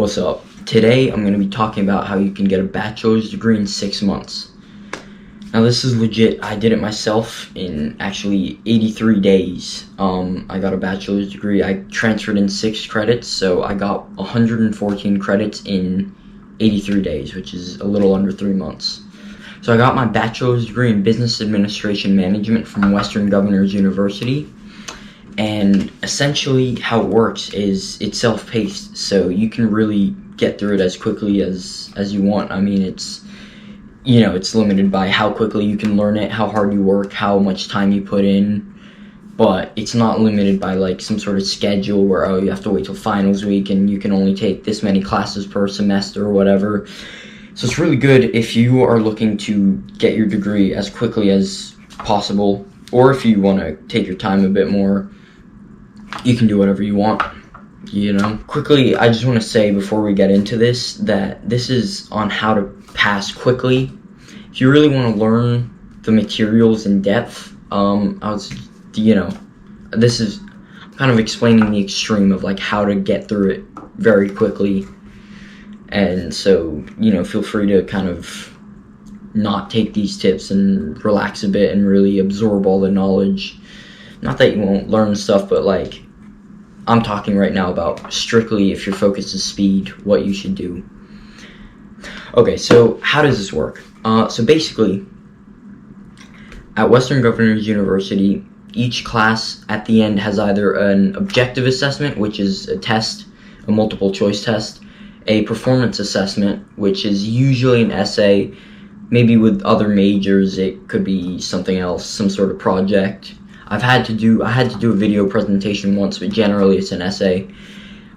What's up? Today I'm going to be talking about how you can get a bachelor's degree in 6 months. Now this is legit. I did it myself in actually 83 days. I got a bachelor's degree. I transferred in 6 credits, so I got 114 credits in 83 days, which is a little under 3 months. So I got my bachelor's degree in business administration management from Western Governors University. And essentially how it works is it's self-paced, so you can really get through it as quickly as you want. I mean, it's limited by how quickly you can learn it, how hard you work, how much time you put in, but it's not limited by like some sort of schedule where, you have to wait till finals week and you can only take this many classes per semester or whatever. So it's really good if you are looking to get your degree as quickly as possible, or if you want to take your time a bit more. You can do whatever you want, Quickly, I just want to say before we get into this that this is on how to pass quickly. If you really want to learn the materials in depth, this is kind of explaining the extreme of like how to get through it very quickly. And so, feel free to kind of not take these tips and relax a bit and really absorb all the knowledge. Not that you won't learn stuff, but like, I'm talking right now about strictly if your focus is speed, what you should do. Okay, so how does this work? So basically, at Western Governors University, each class at the end has either an objective assessment, which is a test, a multiple choice test, a performance assessment, which is usually an essay. Maybe with other majors, it could be something else, some sort of project. I had to do a video presentation once, but generally it's an essay.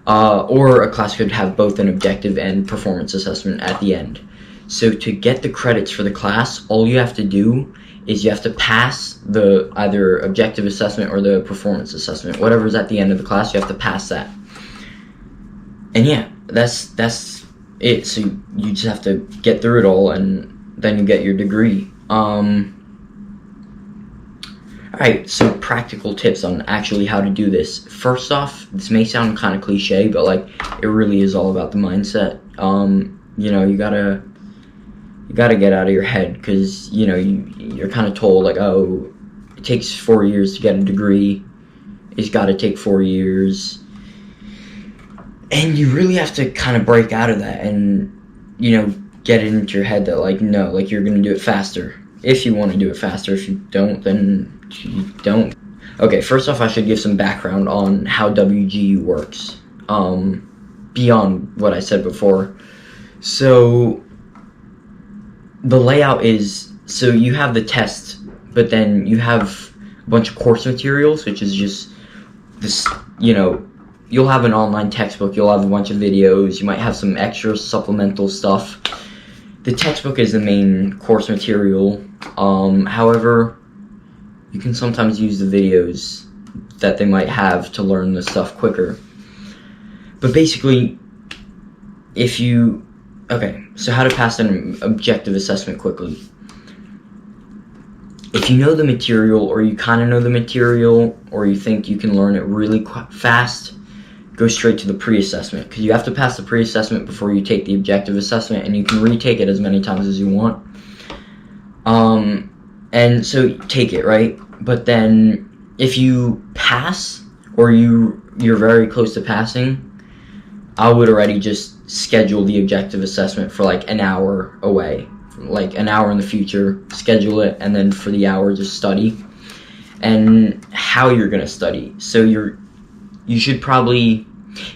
Or a class could have both an objective and performance assessment at the end. So to get the credits for the class, all you have to do is you have to pass the either objective assessment or the performance assessment. Whatever's at the end of the class, you have to pass that. And yeah, that's it. So you just have to get through it all, and then you get your degree. Alright, so practical tips on actually how to do this. First off, this may sound kind of cliche, but like it really is all about the mindset. You gotta get out of your head, because you're kind of told like, oh, it takes 4 years to get a degree. It's got to take 4 years, and you really have to kind of break out of that and get it into your head that like, no, like you're gonna do it faster. If you want to do it faster. If you don't, then you don't. Okay, first off, I should give some background on how WGU works, beyond what I said before. So the layout is, so you have the test, but then you have a bunch of course materials, which is just this, you'll have an online textbook, you'll have a bunch of videos, you might have some extra supplemental stuff. The textbook is the main course material. However, you can sometimes use the videos that they might have to learn the stuff quicker. But basically, so how to pass an objective assessment quickly. If you know the material, or you kind of know the material, or you think you can learn it really fast, go straight to the pre-assessment, because you have to pass the pre-assessment before you take the objective assessment, and you can retake it as many times as you want. And so take it, right? But then if you pass, or you're very close to passing, I would already just schedule the objective assessment for like an hour away, like an hour in the future, schedule it, and then for the hour just study. And how you're gonna study. So you should probably,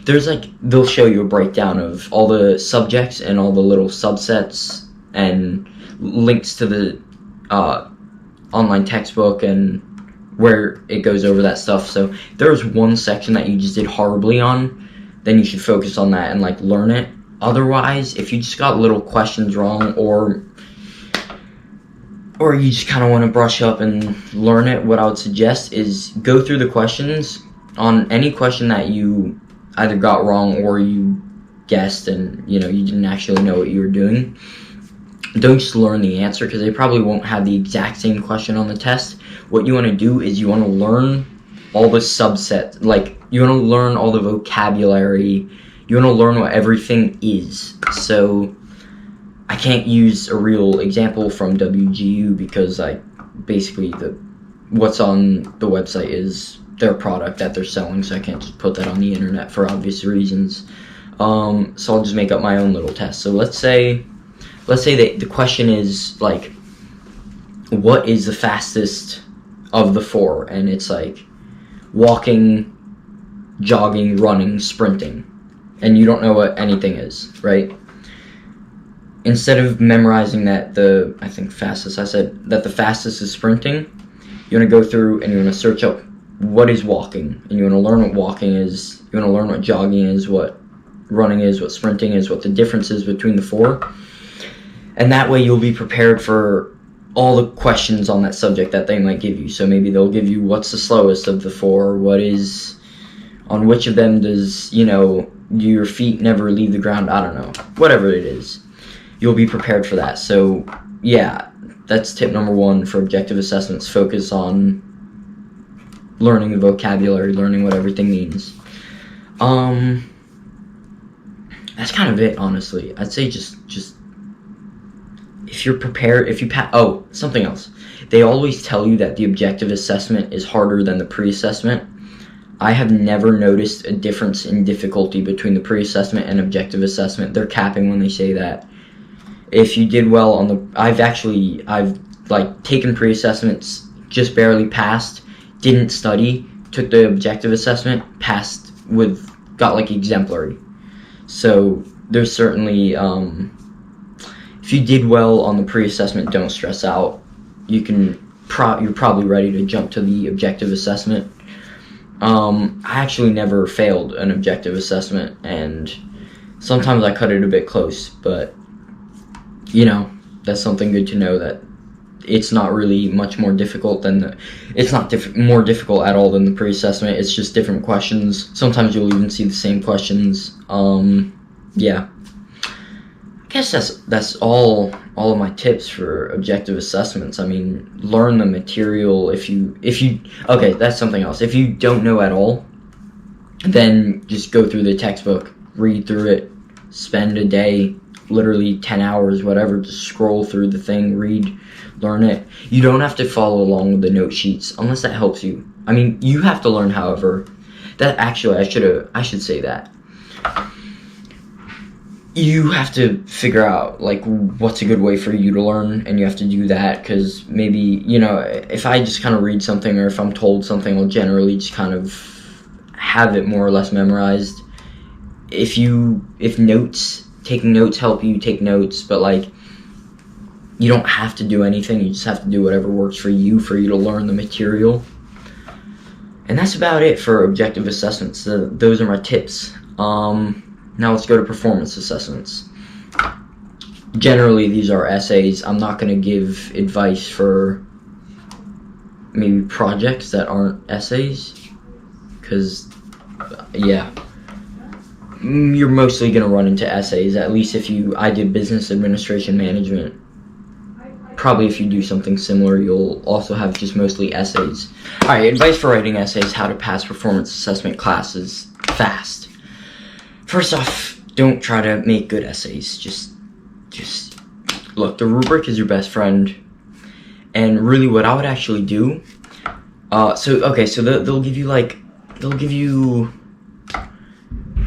they'll show you a breakdown of all the subjects and all the little subsets and links to the online textbook and where it goes over that stuff. So if there's one section that you just did horribly on, then you should focus on that and like learn it. Otherwise, if you just got little questions wrong, or you just kind of want to brush up and learn it, what I would suggest is go through the questions. On any question that you either got wrong or you guessed and you didn't actually know what you were doing, don't just learn the answer, because they probably won't have the exact same question on the test. What you want to do is you want to learn all the subsets, like you want to learn all the vocabulary, You want to learn what everything is. So I can't use a real example from WGU because basically what's on the website is their product that they're selling, so I can't just put that on the internet for obvious reasons. So I'll just make up my own little test. So let's say that the question is like, what is the fastest of the four? And it's like walking, jogging, running, sprinting, and you don't know what anything is, right? Instead of memorizing that the fastest is sprinting, you want to go through and you want to search up what is walking, and you want to learn what walking is, you want to learn what jogging is, what running is, what sprinting is, what the difference is between the four. And that way you'll be prepared for all the questions on that subject that they might give you. So maybe they'll give you what's the slowest of the four, on which of them does, your feet never leave the ground, I don't know, whatever it is. You'll be prepared for that. So yeah, that's tip number one for objective assessments. Focus on learning the vocabulary, learning what everything means. That's kind of it, honestly. I'd say just if you're prepared, something else. They always tell you that the objective assessment is harder than the pre-assessment. I have never noticed a difference in difficulty between the pre-assessment and objective assessment. They're capping when they say that. If you did well on I've taken pre-assessments, just barely passed, didn't study, took the objective assessment, passed got exemplary. So there's certainly, if you did well on the pre-assessment, don't stress out. You're probably ready to jump to the objective assessment. I actually never failed an objective assessment, and sometimes I cut it a bit close, but that's something good to know, that it's not really much more difficult it's not more difficult at all than the pre-assessment. It's just different questions. Sometimes you'll even see the same questions. Yeah. I guess that's all of my tips for objective assessments. I mean, learn the material. Okay, that's something else. If you don't know at all, then just go through the textbook, read through it, spend a day, literally 10 hours, whatever, just scroll through the thing, read, learn it. You don't have to follow along with the note sheets unless that helps you. I mean, you have to learn, however. That actually, I should say that. You have to figure out what's a good way for you to learn, and you have to do that, because maybe, if I just kind of read something, or if I'm told something, I'll generally just kind of have it more or less memorized. If taking notes help you, take notes, but you don't have to do anything. You just have to do whatever works for you to learn the material. And that's about it for objective assessments. Those are my tips. Now let's go to performance assessments. Generally, these are essays. I'm not going to give advice for maybe projects that aren't essays, because, yeah, you're mostly going to run into essays. At least I did business administration management. Probably if you do something similar, you'll also have just mostly essays. Alright, advice for writing essays: how to pass performance assessment classes fast. First off, don't try to make good essays. Just look, the rubric is your best friend. And really what I would actually do, so they'll give you,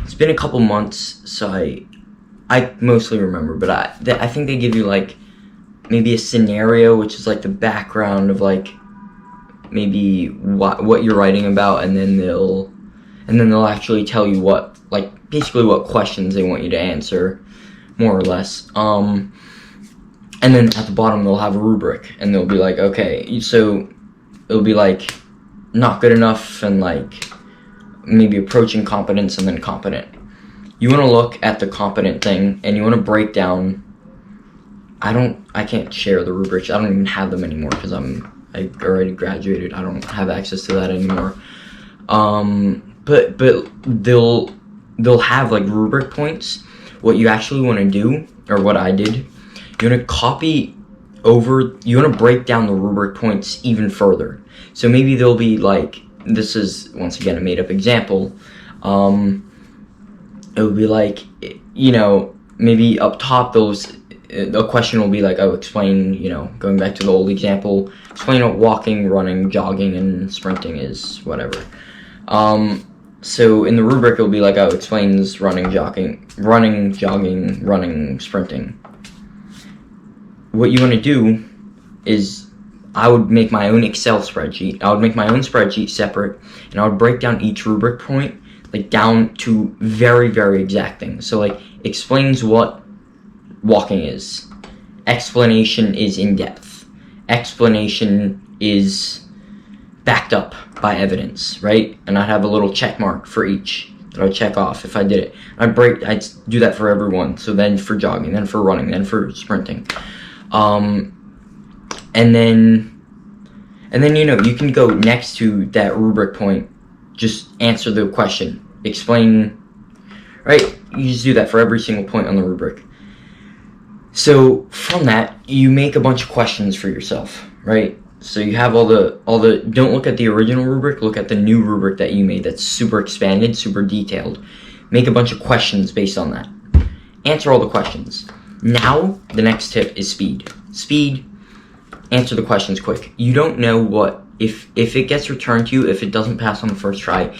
it's been a couple months, so I mostly remember, but I think they give you maybe a scenario, which is the background of maybe what you're writing about, and then they'll actually tell you basically what questions they want you to answer, more or less. And then at the bottom they'll have a rubric, and they'll be okay, so it'll be not good enough, and maybe approaching competence, and then competent. You want to look at the competent thing, and you want to break down. I can't share the rubrics. I don't even have them anymore because I already graduated. I don't have access to that anymore. But they'll have rubric points. What you actually want to do, or what I did, you want to break down the rubric points even further. So maybe they'll be this is once again a made up example. it would be like, maybe up top a question will be like, oh, explain, going back to the old example, explain what walking, running, jogging, and sprinting is, whatever. So in the rubric, it'll be like, oh, explains running, jogging, sprinting. What you want to do is, I would make my own Excel spreadsheet. I would make my own spreadsheet separate, and I would break down each rubric point, like, down to very, very exact things. So, like, explains what walking is. Explanation is in depth. Explanation is backed up by evidence, right? And I'd have a little check mark for each that I'd check off if I did it. I'd do that for everyone. So then for jogging, then for running, then for sprinting. And then you can go next to that rubric point, just answer the question, explain, right? You just do that for every single point on the rubric. So from that, you make a bunch of questions for yourself, right? So you have all the, don't look at the original rubric, look at the new rubric that you made that's super expanded, super detailed. Make a bunch of questions based on that. Answer all the questions. Now, the next tip is speed. Speed, answer the questions quick. You don't know what, if it gets returned to you, if it doesn't pass on the first try,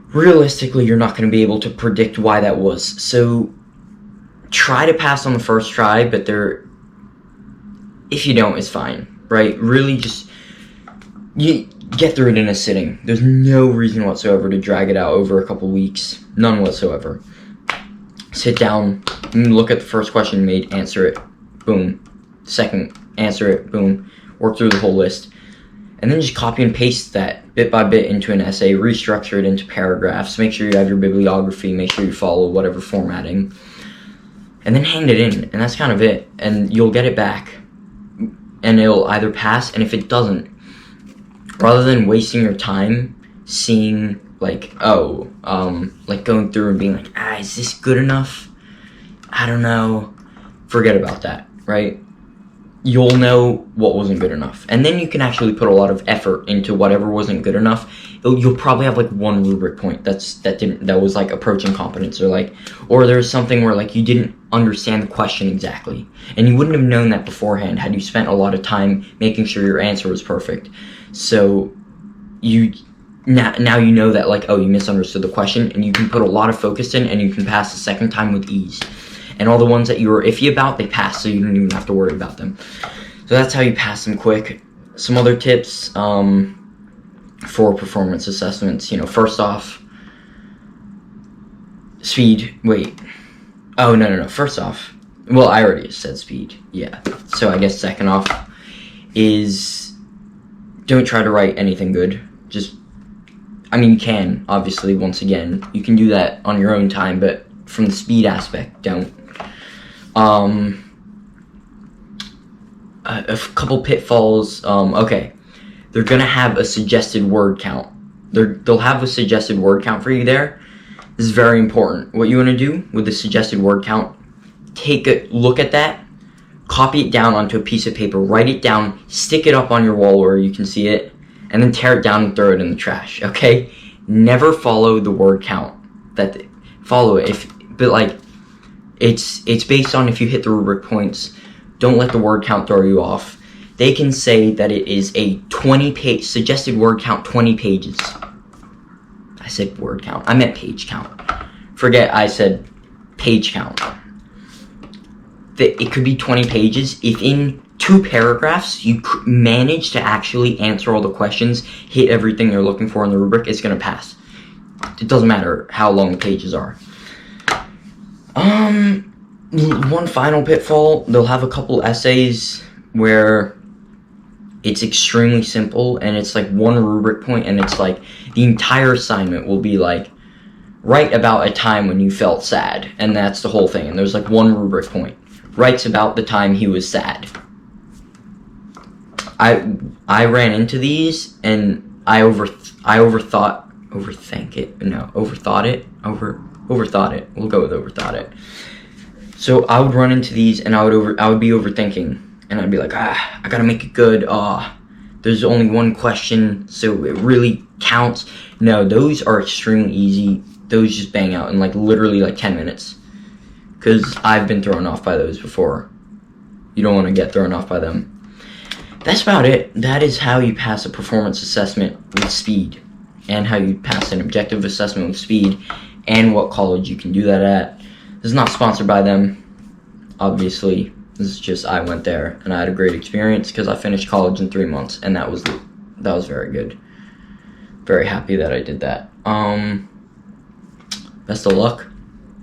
realistically, you're not going to be able to predict why that was. So try to pass on the first try, but if you don't, it's fine, right? Really just, you get through it in a sitting. There's no reason whatsoever to drag it out over a couple weeks. None whatsoever. Sit down, look at the first question you made, answer it, boom. Second, answer it, boom. Work through the whole list. And then just copy and paste that bit by bit into an essay, restructure it into paragraphs, make sure you have your bibliography, make sure you follow whatever formatting, and then hand it in, and that's kind of it. And you'll get it back, and it'll either pass, and if it doesn't, rather than wasting your time seeing, like, like going through and being like, is this good enough? I don't know. Forget about that, right? You'll know what wasn't good enough. And then you can actually put a lot of effort into whatever wasn't good enough. You'll probably have like one rubric point that was like approaching competence, or there's something where like you didn't understand the question exactly. And you wouldn't have known that beforehand had you spent a lot of time making sure your answer was perfect. So now you know that, like, you misunderstood the question, and you can put a lot of focus in, and you can pass the second time with ease. And all the ones that you were iffy about, they pass, so you don't even have to worry about them. So that's how you pass them quick. Some other tips for performance assessments. First off, speed. Wait. Oh, no. First off, well, I already said speed. Yeah. So I guess second off is, don't try to write anything good. You can, obviously, once again. You can do that on your own time, but from the speed aspect, don't. A couple pitfalls. Okay, they're gonna have a suggested word count. They'll have a suggested word count for you there. This is very important. What you want to do with the suggested word count, take a look at that, copy it down onto a piece of paper, write it down, stick it up on your wall where you can see it, and then tear it down and throw it in the trash. Okay, never follow the word count. Follow it it's based on if you hit the rubric points. Don't let the word count throw you off. They can say that it is a 20-page suggested word count, 20 pages. I said word count. I meant page count. Forget I said page count. It could be 20 pages. If in 2 paragraphs you manage to actually answer all the questions, hit everything they're looking for in the rubric, it's going to pass. It doesn't matter how long the pages are. One final pitfall, they'll have a couple essays where it's extremely simple, and it's like one rubric point, and it's like the entire assignment will be like, write about a time when you felt sad, and that's the whole thing, and there's like one rubric point. Writes about the time he was sad. I ran into these, and I overthought it. We'll go with overthought it. So I would run into these, and I would be overthinking, and I'd be like, I gotta make it good. There's only one question, so it really counts. No, those are extremely easy. those just bang out in like literally like 10 minutes. Because I've been thrown off by those before. You don't want to get thrown off by them. That's about it. That is how you pass a performance assessment with speed, and how you pass an objective assessment with speed, and what college you can do that at. This is not sponsored by them, obviously. This is just, I went there and I had a great experience because I finished college in 3 months, and that was very good. Very happy that I did that. Best of luck.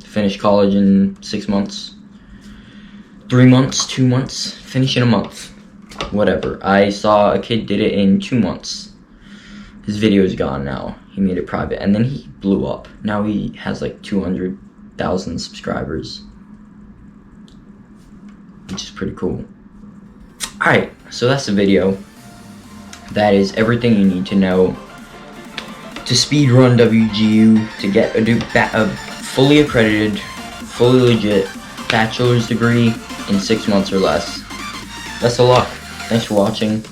Finish college in 6 months. 3 months, 2 months, finish in a month. Whatever. I saw a kid did it in 2 months. His video is gone now. He made it private, and then he blew up. Now he has like 200,000 subscribers, which is pretty cool. Alright, so that's the video. That is everything you need to know to speedrun WGU, to get a fully accredited, fully legit bachelor's degree in 6 months or less. Best of luck. Thanks for watching.